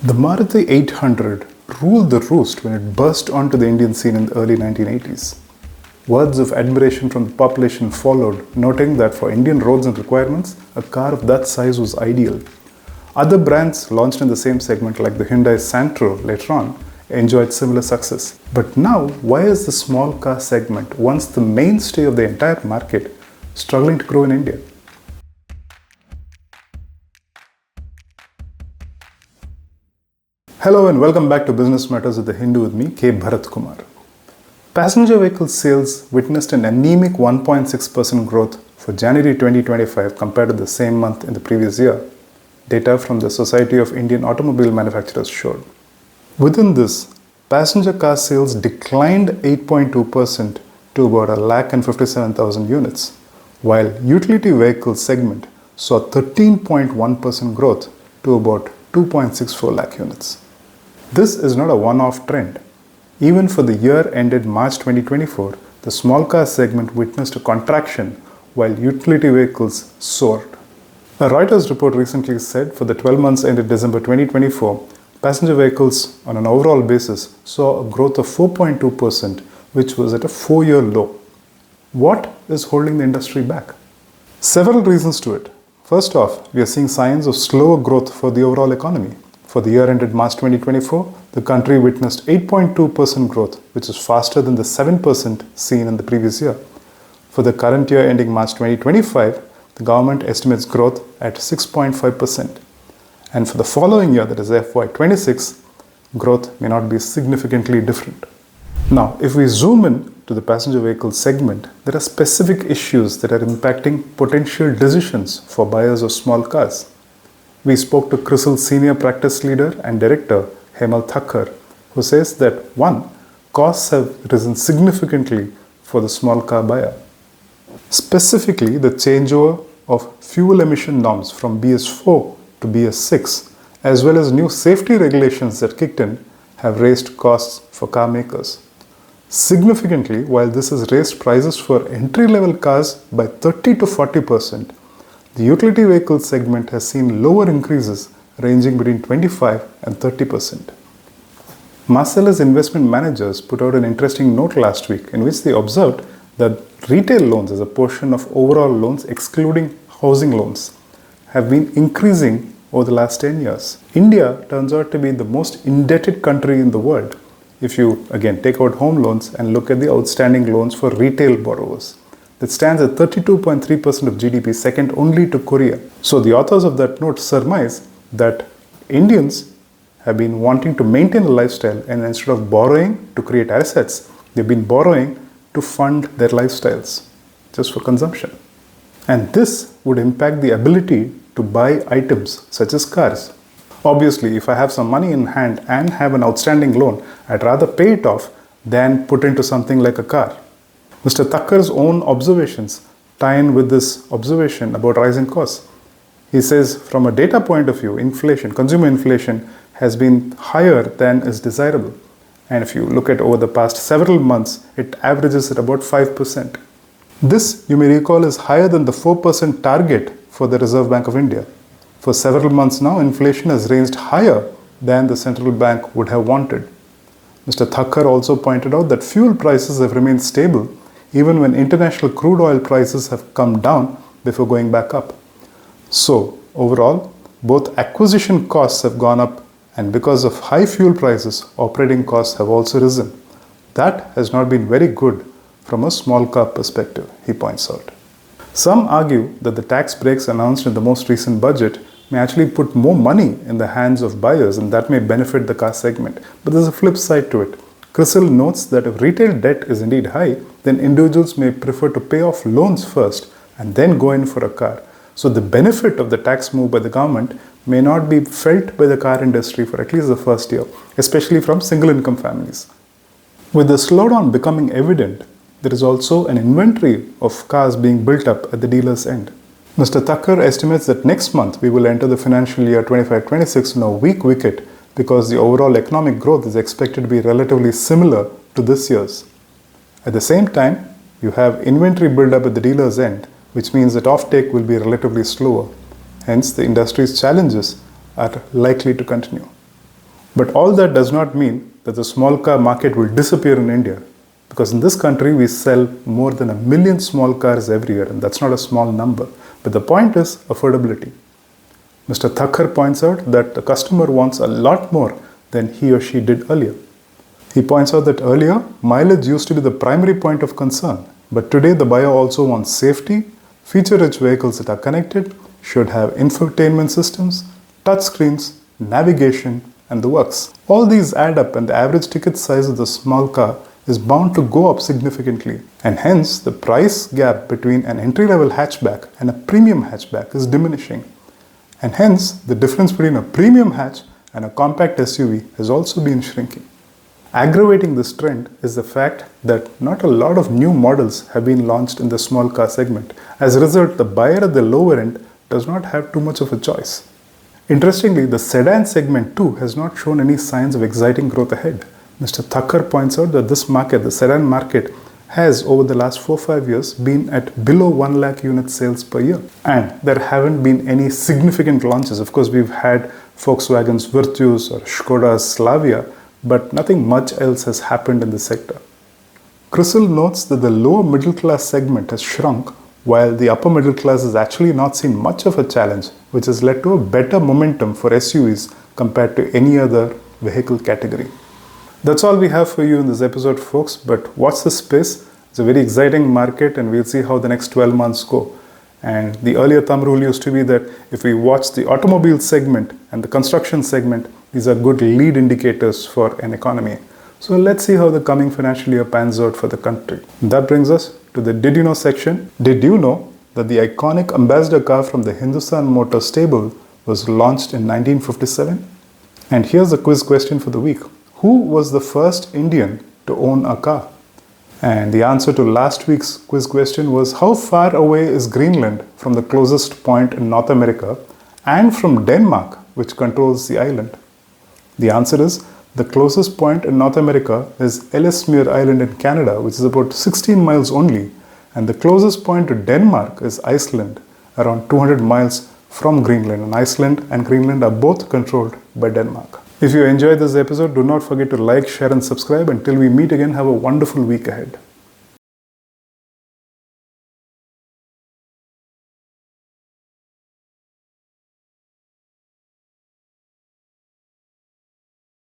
The Maruti 800 ruled the roost when it burst onto the Indian scene in the early 1980s. Words of admiration from the population followed, noting that for Indian roads and requirements, a car of that size was ideal. Other brands launched in the same segment like the Hyundai Santro later on enjoyed similar success. But now, why is the small car segment, once the mainstay of the entire market, struggling to grow in India? Hello and welcome back to Business Matters with the Hindu with me, K. Bharat Kumar. Passenger vehicle sales witnessed an anemic 1.6% growth for January 2025 compared to the same month in the previous year. Data from the Society of Indian Automobile Manufacturers showed. Within this, passenger car sales declined 8.2% to about 1,57,000 units, while utility vehicle segment saw 13.1% growth to about 2.64 lakh units. This is not a one-off trend. Even for the year ended March 2024, the small car segment witnessed a contraction while utility vehicles soared. A Reuters report recently said for the 12 months ended December 2024, passenger vehicles on an overall basis saw a growth of 4.2%, which was at a 4-year low. What is holding the industry back? Several reasons to it. First off, we are seeing signs of slower growth for the overall economy. For the year ended March 2024, the country witnessed 8.2% growth, which is faster than the 7% seen in the previous year. For the current year ending March 2025, the government estimates growth at 6.5%. And for the following year, that is FY26, growth may not be significantly different. Now, if we zoom in to the passenger vehicle segment, there are specific issues that are impacting potential decisions for buyers of small cars. We spoke to CRISIL's senior practice leader and director, Hemal Thakkar, who says that 1. Costs have risen significantly for the small car buyer. Specifically, the changeover of fuel emission norms from BS4 to BS6, as well as new safety regulations that kicked in, have raised costs for car makers. Significantly, while this has raised prices for entry-level cars by 30 to 40%, the utility vehicle segment has seen lower increases ranging between 25 and 30%. Marcellus Investment Managers put out an interesting note last week in which they observed that retail loans as a portion of overall loans excluding housing loans have been increasing over the last 10 years. India turns out to be the most indebted country in the world if you again take out home loans and look at the outstanding loans for retail borrowers. That stands at 32.3% of GDP, second only to Korea. So the authors of that note surmise that Indians have been wanting to maintain a lifestyle, and instead of borrowing to create assets, they've been borrowing to fund their lifestyles just for consumption. And this would impact the ability to buy items such as cars. Obviously, if I have some money in hand and have an outstanding loan, I'd rather pay it off than put into something like a car. Mr. Thakkar's own observations tie in with this observation about rising costs. He says, from a data point of view, inflation, consumer inflation, has been higher than is desirable. And if you look at over the past several months, it averages at about 5%. This, you may recall, is higher than the 4% target for the Reserve Bank of India. For several months now, inflation has ranged higher than the central bank would have wanted. Mr. Thakkar also pointed out that fuel prices have remained stable even when international crude oil prices have come down before going back up. So, overall, both acquisition costs have gone up, and because of high fuel prices, operating costs have also risen. That has not been very good from a small car perspective, he points out. Some argue that the tax breaks announced in the most recent budget may actually put more money in the hands of buyers, and that may benefit the car segment. But there's a flip side to it. CRISIL notes that if retail debt is indeed high, then individuals may prefer to pay off loans first and then go in for a car. So the benefit of the tax move by the government may not be felt by the car industry for at least the first year, especially from single income families. With the slowdown becoming evident, there is also an inventory of cars being built up at the dealer's end. Mr. Thakkar estimates that next month we will enter the financial year 25-26 in a weak wicket because the overall economic growth is expected to be relatively similar to this year's. At the same time, you have inventory build-up at the dealer's end, which means that offtake will be relatively slower. Hence, the industry's challenges are likely to continue. But all that does not mean that the small car market will disappear in India, because in this country we sell more than 1 million small cars every year, and that's not a small number. But the point is affordability. Mr. Thakkar points out that the customer wants a lot more than he or she did earlier. He points out that earlier, mileage used to be the primary point of concern, but today the buyer also wants safety, feature-rich vehicles that are connected, should have infotainment systems, touchscreens, navigation, and the works. All these add up, and the average ticket size of the small car is bound to go up significantly, and hence the price gap between an entry-level hatchback and a premium hatchback is diminishing, and hence the difference between a premium hatch and a compact SUV has also been shrinking. Aggravating this trend is the fact that not a lot of new models have been launched in the small car segment. As a result, the buyer at the lower end does not have too much of a choice. Interestingly, the sedan segment too has not shown any signs of exciting growth ahead. Mr. Thakkar points out that this market, the sedan market, has over the last 4-5 years been at below 1 lakh unit sales per year. And there haven't been any significant launches. Of course, we've had Volkswagen's Virtus or Skoda's Slavia, but nothing much else has happened in the sector. CRISIL notes that the lower middle class segment has shrunk, while the upper middle class has actually not seen much of a challenge, which has led to a better momentum for SUVs compared to any other vehicle category. That's all we have for you in this episode, folks, but watch this space. It's a very exciting market, and we'll see how the next 12 months go. And the earlier thumb rule used to be that if we watch the automobile segment and the construction segment, these are good lead indicators for an economy. So let's see how the coming financial year pans out for the country. That brings us to the Did You Know section. Did you know that the iconic Ambassador car from the Hindustan Motor stable was launched in 1957? And here's the quiz question for the week. Who was the first Indian to own a car? And the answer to last week's quiz question was, how far away is Greenland from the closest point in North America and from Denmark, which controls the island? The answer is, the closest point in North America is Ellesmere Island in Canada, which is about 16 miles only, and the closest point to Denmark is Iceland, around 200 miles from Greenland, and Iceland and Greenland are both controlled by Denmark. If you enjoyed this episode, do not forget to like, share and subscribe. Until we meet again, have a wonderful week ahead.